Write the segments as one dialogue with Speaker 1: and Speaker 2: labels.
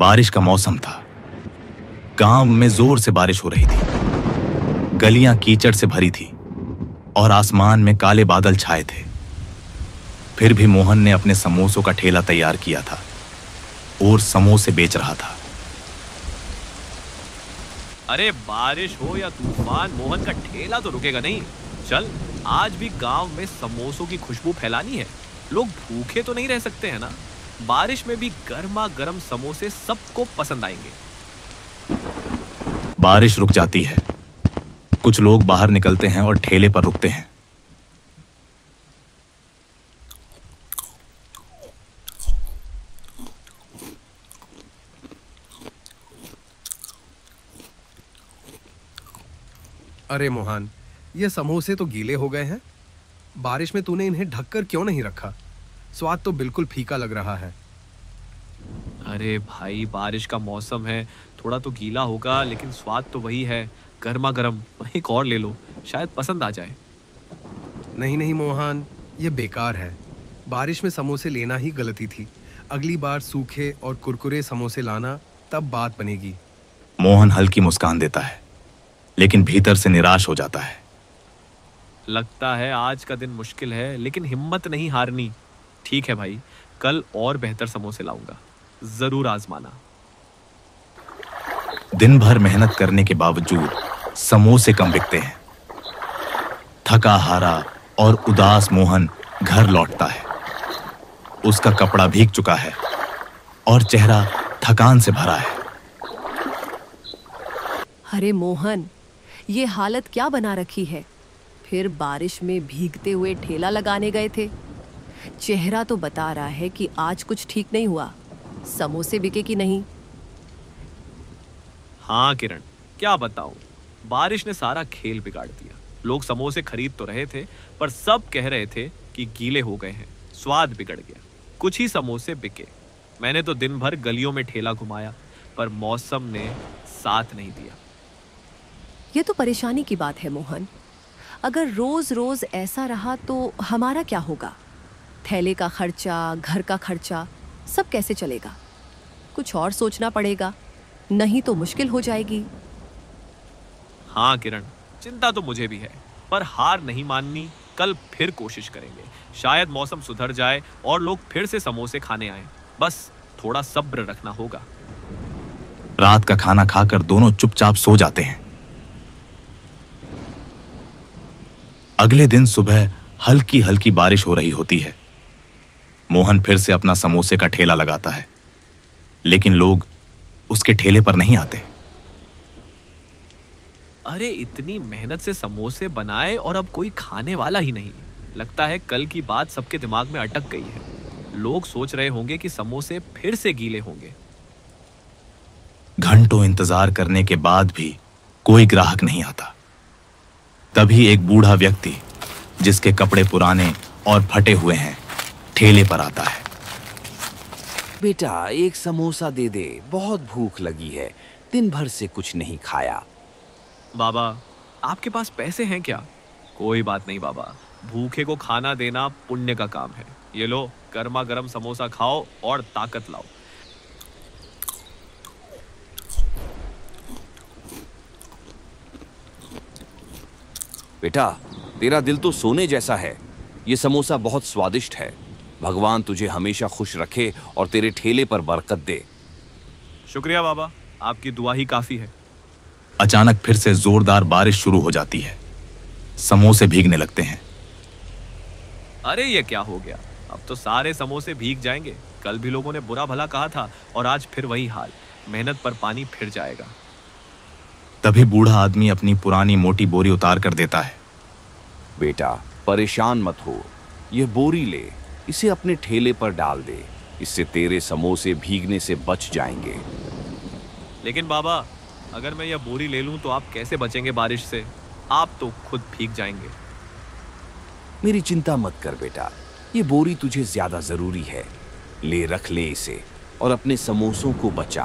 Speaker 1: बारिश का मौसम था। गांव में जोर से बारिश हो रही थी। गलियां कीचड़ से भरी थी और आसमान में काले बादल छाए थे। फिर भी मोहन ने अपने समोसों का ठेला तैयार किया था और समोसे बेच रहा था।
Speaker 2: अरे बारिश हो या तूफान, मोहन का ठेला तो रुकेगा नहीं। चल, आज भी गांव में समोसों की खुशबू फैलानी है। लोग भूखे तो नहीं रह सकते हैं ना। बारिश में भी गर्मा गर्म समोसे सबको पसंद आएंगे।
Speaker 1: बारिश रुक जाती है। कुछ लोग बाहर निकलते हैं और ठेले पर रुकते हैं।
Speaker 3: अरे मोहन, ये समोसे तो गीले हो गए हैं। बारिश में तूने इन्हें ढककर क्यों नहीं रखा? स्वाद तो बिल्कुल फीका लग रहा है।
Speaker 2: अरे भाई, बारिश का मौसम है, थोड़ा तो गीला होगा लेकिन स्वाद तो वही है, गर्मा गर्म। एक और ले लो, शायद पसंद आ जाए।
Speaker 3: नहीं नहीं मोहन, ये बेकार है। बारिश में समोसे लेना ही गलती थी। अगली बार सूखे और कुरकुरे समोसे लाना, तब बात बनेगी।
Speaker 1: मोहन हल्की मुस्कान देता है, लेकिन भीतर से निराश हो जाता है।
Speaker 2: लगता है आज का दिन मुश्किल है, लेकिन हिम्मत नहीं हारनी। ठीक है भाई, कल और बेहतर समोसे लाऊंगा, जरूर आजमाना।
Speaker 1: दिन भर मेहनत करने के बावजूद समोसे कम बिकते हैं। थका हारा और उदास मोहन घर लौटता है। उसका कपड़ा भीग चुका है और चेहरा थकान से भरा है।
Speaker 4: अरे मोहन, ये हालत क्या बना रखी है? फिर बारिश में भीगते हुए ठेला लगाने गए थे। चेहरा तो बता रहा है कि आज कुछ ठीक नहीं हुआ। समोसे बिके कि नहीं?
Speaker 2: हाँ किरण, क्या बताऊं, बारिश ने सारा खेल बिगाड़ दिया। लोग समोसे खरीद तो रहे थे, पर सब कह रहे थे कि गीले हो गए हैं, स्वाद बिगड़ गया। कुछ ही समोसे बिके। मैंने तो दिन भर गलियों में ठेला घुमाया, पर मौसम ने साथ नहीं दिया।
Speaker 4: ये तो परेशानी की बात है मोहन। अगर रोज रोज ऐसा रहा तो हमारा क्या होगा? थैले का खर्चा, घर का खर्चा, सब कैसे चलेगा? कुछ और सोचना पड़ेगा, नहीं तो मुश्किल हो जाएगी।
Speaker 2: हाँ किरण, चिंता तो मुझे भी है, पर हार नहीं माननी। कल फिर कोशिश करेंगे। शायद मौसम सुधर जाए और लोग फिर से समोसे खाने आए। बस थोड़ा सब्र रखना होगा।
Speaker 1: रात का खाना खाकर दोनों चुपचाप सो जाते हैं। अगले दिन सुबह हल्की हल्की बारिश हो रही होती है। मोहन फिर से अपना समोसे का ठेला लगाता है, लेकिन लोग उसके ठेले पर नहीं आते।
Speaker 2: अरे इतनी मेहनत से समोसे बनाए और अब कोई खाने वाला ही नहीं। लगता है कल की बात सबके दिमाग में अटक गई है। लोग सोच रहे होंगे कि समोसे फिर से गीले होंगे।
Speaker 1: घंटों इंतजार करने के बाद भी कोई ग्राहक नहीं आता। तभी एक बूढ़ा व्यक्ति, जिसके कपड़े पुराने और फटे हुए हैं, ठेले पर आता है।
Speaker 5: बेटा, एक समोसा दे दे, बहुत भूख लगी है, दिन भर से कुछ नहीं खाया।
Speaker 2: बाबा, आपके पास पैसे हैं क्या? कोई बात नहीं बाबा, भूखे को खाना देना पुण्य का काम है। ये लो, गर्मा गर्म समोसा खाओ और ताकत लाओ।
Speaker 5: बेटा, तेरा दिल तो सोने जैसा है। ये समोसा बहुत स्वादिष्ट है। भगवान तुझे हमेशा खुश रखे और तेरे ठेले पर बरकत दे।
Speaker 2: शुक्रिया बाबा, आपकी दुआ ही काफी है।
Speaker 1: अचानक फिर से जोरदार बारिश शुरू हो जाती है। समोसे भीगने लगते हैं।
Speaker 2: अरे ये क्या हो गया? अब तो सारे समोसे भीग जाएंगे। कल भी लोगों ने बुरा भला कहा था और आज फिर वही हाल। मेहनत पर पानी फिर जाएगा।
Speaker 1: तभी बूढ़ा आदमी अपनी पुरानी मोटी बोरी उतार कर देता है।
Speaker 5: बेटा, परेशान मत हो, यह बोरी ले, इसे अपने ठेले पर डाल दे। इससे तेरे समोसे भीगने से बच जाएंगे।
Speaker 2: लेकिन बाबा, अगर मैं यह बोरी ले लूं तो आप कैसे बचेंगे बारिश से? आप तो खुद भीग जाएंगे।
Speaker 5: मेरी चिंता मत कर बेटा, ये बोरी तुझे ज्यादा जरूरी है। ले, रख ले इसे और अपने समोसों को बचा।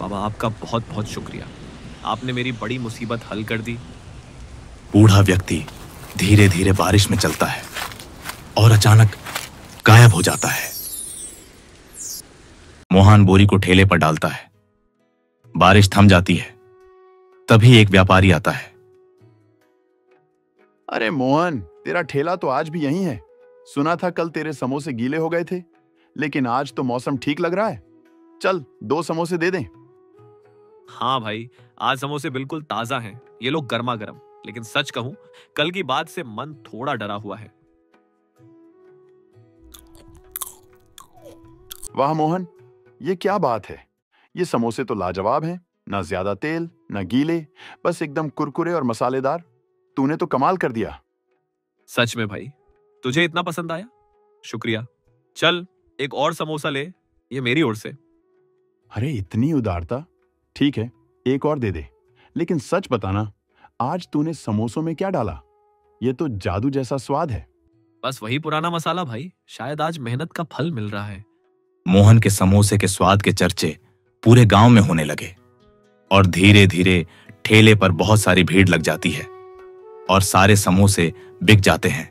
Speaker 2: बाबा, आपका बहुत बहुत शुक्रिया। आपने मेरी बड़ी मुसीबत हल कर दी।
Speaker 1: बूढ़ा व्यक्ति धीरे धीरे बारिश में चलता है और अचानक गायब हो जाता है। मोहन बोरी को ठेले पर डालता है। बारिश थम जाती है। तभी एक व्यापारी आता है।
Speaker 6: अरे मोहन, तेरा ठेला तो आज भी यहीं है। सुना था कल तेरे समोसे गीले हो गए थे, लेकिन आज तो मौसम ठीक लग रहा है। चल 2 समोसे दे दें।
Speaker 2: हाँ भाई, आज समोसे बिल्कुल ताजा हैं। ये लोग गर्मा गर्म। लेकिन सच कहूं, कल की बात से मन थोड़ा डरा हुआ है।
Speaker 6: वाह मोहन, ये क्या बात है। ये समोसे तो लाजवाब हैं। ना ज्यादा तेल, ना गीले, बस एकदम कुरकुरे और मसालेदार। तूने तो कमाल कर दिया।
Speaker 2: सच में भाई, तुझे इतना पसंद आया? शुक्रिया। चल एक और समोसा ले, ये मेरी ओर से।
Speaker 6: अरे इतनी उदारता। ठीक है, एक और दे दे। लेकिन सच बताना, आज तूने समोसों में क्या डाला? ये तो जादू जैसा स्वाद है।
Speaker 2: बस वही पुराना मसाला भाई, शायद आज मेहनत का फल मिल रहा है।
Speaker 1: मोहन के समोसे के स्वाद के चर्चे पूरे गांव में होने लगे और धीरे धीरे ठेले पर बहुत सारी भीड़ लग जाती है और सारे समोसे बिक जाते हैं।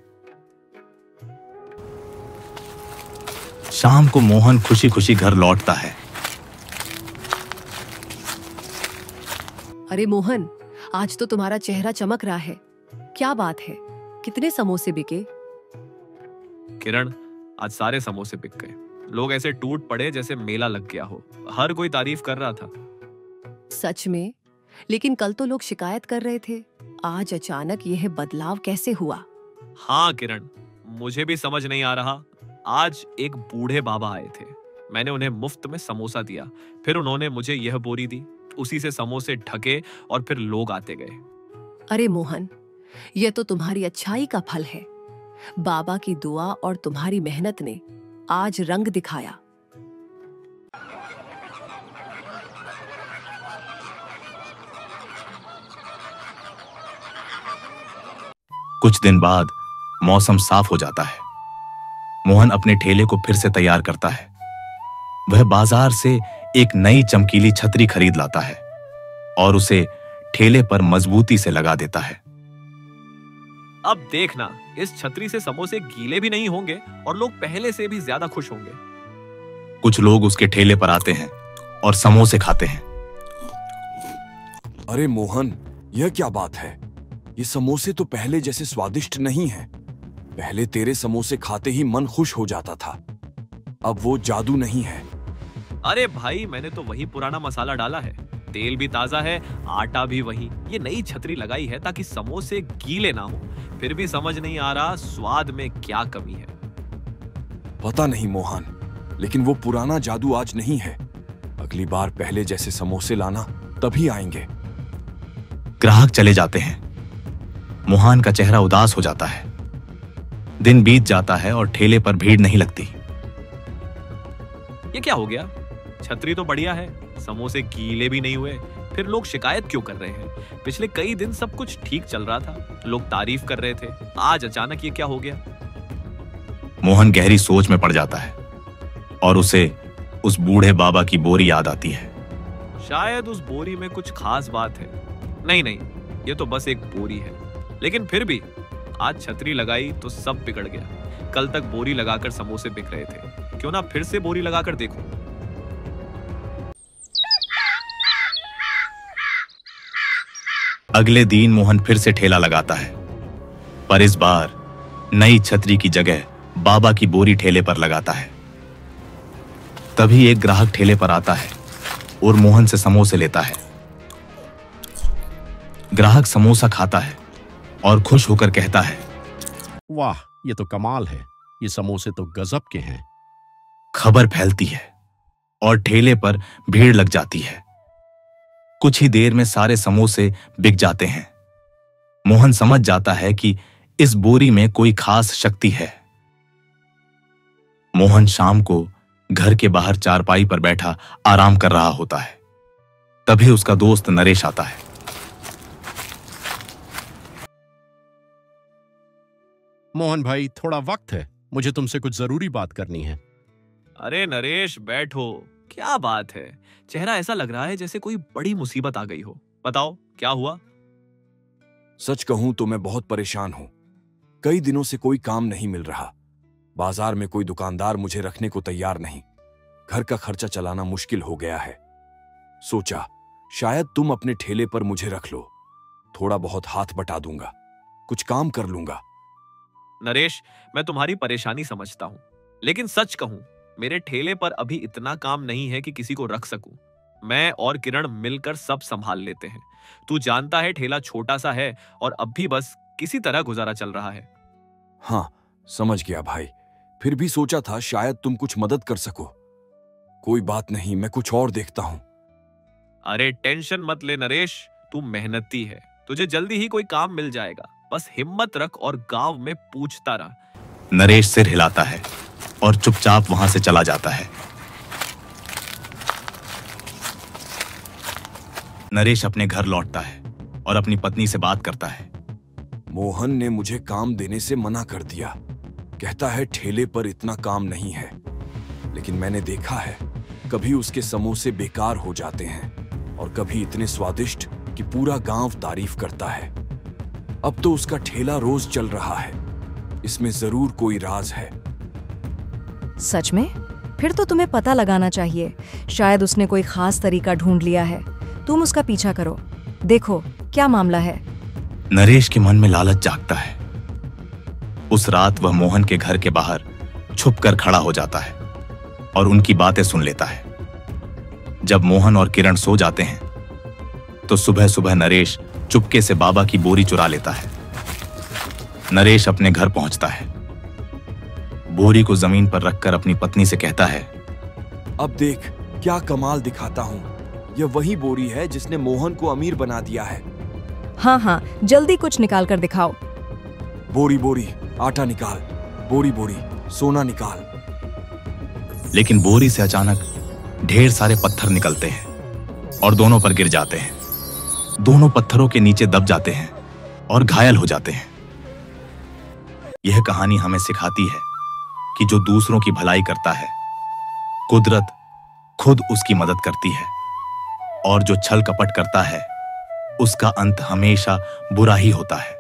Speaker 1: शाम को मोहन खुशी खुशी घर लौटता है।
Speaker 4: अरे मोहन, आज तो तुम्हारा चेहरा चमक रहा है। क्या बात है, कितने समोसे बिके?
Speaker 2: किरण, आज सारे समोसे बिक गए। लोग ऐसे टूट पड़े जैसे मेला लग गया हो। हर कोई तारीफ कर रहा था।
Speaker 4: सच में? लेकिन कल तो लोग शिकायत कर रहे थे। आज अचानक यह बदलाव कैसे हुआ?
Speaker 2: हाँ किरण, मुझे भी समझ नहीं आ रहा। आज एक बूढ़े बाबा आए थे। मैंने उन्हें मुफ्त में समोसा दिया। फिर उन्होंने मुझे यह बोरी दी। उसी से समोसे ढके और फिर लोग आते गए।
Speaker 4: अरे मोहन, यह तो तुम्हारी अच्छाई का फल है। बाबा की दुआ और तुम्हारी मेहनत ने आज रंग दिखाया।
Speaker 1: कुछ दिन बाद मौसम साफ हो जाता है। मोहन अपने ठेले को फिर से तैयार करता है। वह बाजार से एक नई चमकीली छतरी खरीद लाता है और उसे ठेले पर मजबूती से लगा देता है।
Speaker 2: अब देखना, इस छतरी से समोसे गीले भी नहीं होंगे और लोग पहले से भी ज्यादा खुश होंगे।
Speaker 1: कुछ लोग उसके ठेले पर आते हैं और समोसे खाते हैं।
Speaker 5: अरे मोहन, यह क्या बात है? ये समोसे तो पहले जैसे स्वादिष्ट नहीं हैं। पहले तेरे समोसे खाते ही मन खुश हो जाता था। अब वो जादू नहीं है।
Speaker 2: अरे भाई, मैंने तो वही पुराना मसाला डाला है। तेल भी ताजा है, आटा भी वही। ये नई छतरी लगाई है ताकि समोसे गीले ना हो। फिर भी समझ नहीं आ रहा स्वाद में क्या कमी है।
Speaker 5: पता नहीं मोहन, लेकिन वो पुराना जादू आज नहीं है। अगली बार पहले जैसे समोसे लाना, तभी आएंगे।
Speaker 1: ग्राहक चले जाते हैं। मोहन का चेहरा उदास हो जाता है। दिन बीत जाता है और ठेले पर भीड़ नहीं लगती।
Speaker 2: ये क्या हो गया? छतरी तो बढ़िया है, समोसे गीले भी नहीं हुए। फिर लोग शिकायत क्यों कर रहे हैं? पिछले कई दिन सब कुछ ठीक चल रहा था, लोग तारीफ कर रहे थे। आज अचानक ये क्या हो गया?
Speaker 1: मोहन गहरी सोच में पड़ जाता है और उसे उस बूढ़े बाबा की बोरी याद आती है।
Speaker 2: शायद उस बोरी में कुछ खास बात है। नहीं, ये तो बस एक बोरी है। लेकिन फिर भी आज छतरी लगाई तो सब बिगड़ गया। कल तक बोरी लगाकर समोसे बिक रहे थे। क्यों ना फिर से बोरी लगाकर देखूं?
Speaker 1: अगले दिन मोहन फिर से ठेला लगाता है, पर इस बार नई छतरी की जगह बाबा की बोरी ठेले पर लगाता है। तभी एक ग्राहक ठेले पर आता है और मोहन से समोसे लेता है। ग्राहक समोसा खाता है और खुश होकर कहता है,
Speaker 7: वाह, ये तो कमाल है। ये समोसे तो गजब के हैं।
Speaker 1: खबर फैलती है और ठेले पर भीड़ लग जाती है। कुछ ही देर में सारे समोसे बिक जाते हैं। मोहन समझ जाता है कि इस बोरी में कोई खास शक्ति है। मोहन शाम को घर के बाहर चारपाई पर बैठा आराम कर रहा होता है। तभी उसका दोस्त नरेश आता है।
Speaker 7: मोहन भाई, थोड़ा वक्त है, मुझे तुमसे कुछ जरूरी बात करनी है।
Speaker 2: अरे नरेश, बैठो। क्या बात है? चेहरा ऐसा लग रहा है जैसे कोई बड़ी मुसीबत आ गई हो। बताओ, क्या हुआ?
Speaker 5: सच कहूं तो मैं बहुत परेशान हूं। कई दिनों से कोई काम नहीं मिल रहा। बाजार में कोई दुकानदार मुझे रखने को तैयार नहीं। घर का खर्चा चलाना मुश्किल हो गया है। सोचा शायद तुम अपने ठेले पर मुझे रख लो, थोड़ा बहुत हाथ बटा दूंगा, कुछ काम कर लूंगा।
Speaker 2: नरेश, मैं तुम्हारी परेशानी समझता हूँ, लेकिन सच कहूं, मेरे ठेले पर अभी इतना काम नहीं है कि किसी को रख सकूं। मैं और किरण मिलकर सब संभाल लेते हैं। तू जानता है ठेला छोटा सा है और अब भी बस किसी तरह गुजारा चल रहा है।
Speaker 5: हाँ, समझ गया भाई। फिर भी सोचा था शायद तुम कुछ मदद कर सको। कोई बात नहीं, मैं कुछ और देखता हूं।
Speaker 2: अरे टेंशन मत ले नरेश, तू मेहनती है, तुझे जल्दी ही कोई काम मिल जाएगा। बस हिम्मत रख और गांव में पूछता रह।
Speaker 1: नरेश सिर हिलाता है और चुपचाप वहां से चला जाता है। नरेश अपने घर लौटता है और अपनी पत्नी से बात करता है।
Speaker 5: मोहन ने मुझे काम देने से मना कर दिया। कहता है ठेले पर इतना काम नहीं है, लेकिन मैंने देखा है कभी उसके समोसे बेकार हो जाते हैं और कभी इतने स्वादिष्ट कि पूरा गांव तारीफ करता है। अब तो उसका ठेला रोज चल रहा है। इसमें जरूर कोई राज है।
Speaker 8: सच में? फिर तो तुम्हें पता लगाना चाहिए। शायद उसने कोई खास तरीका ढूंढ लिया है। तुम उसका पीछा करो, देखो क्या मामला है।
Speaker 1: नरेश के मन में लालच जागता है। उस रात वह मोहन के घर के बाहर छुपकर खड़ा हो जाता है और उनकी बातें सुन लेता है। जब मोहन और किरण सो जाते हैं तो सुबह सुबह नरेश चुपके से बाबा की बोरी चुरा लेता है। नरेश अपने घर पहुंचता है। बोरी को जमीन पर रखकर अपनी पत्नी से कहता है,
Speaker 5: अब देख क्या कमाल दिखाता हूं। यह वही बोरी है जिसने मोहन को अमीर बना दिया है।
Speaker 8: हाँ हाँ, जल्दी कुछ निकाल कर दिखाओ।
Speaker 5: बोरी बोरी आटा निकाल, बोरी बोरी सोना निकाल।
Speaker 1: लेकिन बोरी से अचानक ढेर सारे पत्थर निकलते हैं और दोनों पर गिर जाते हैं। दोनों पत्थरों के नीचे दब जाते हैं और घायल हो जाते हैं। यह कहानी हमें सिखाती है कि जो दूसरों की भलाई करता है, कुदरत खुद उसकी मदद करती है, और जो छल कपट करता है उसका अंत हमेशा बुरा ही होता है।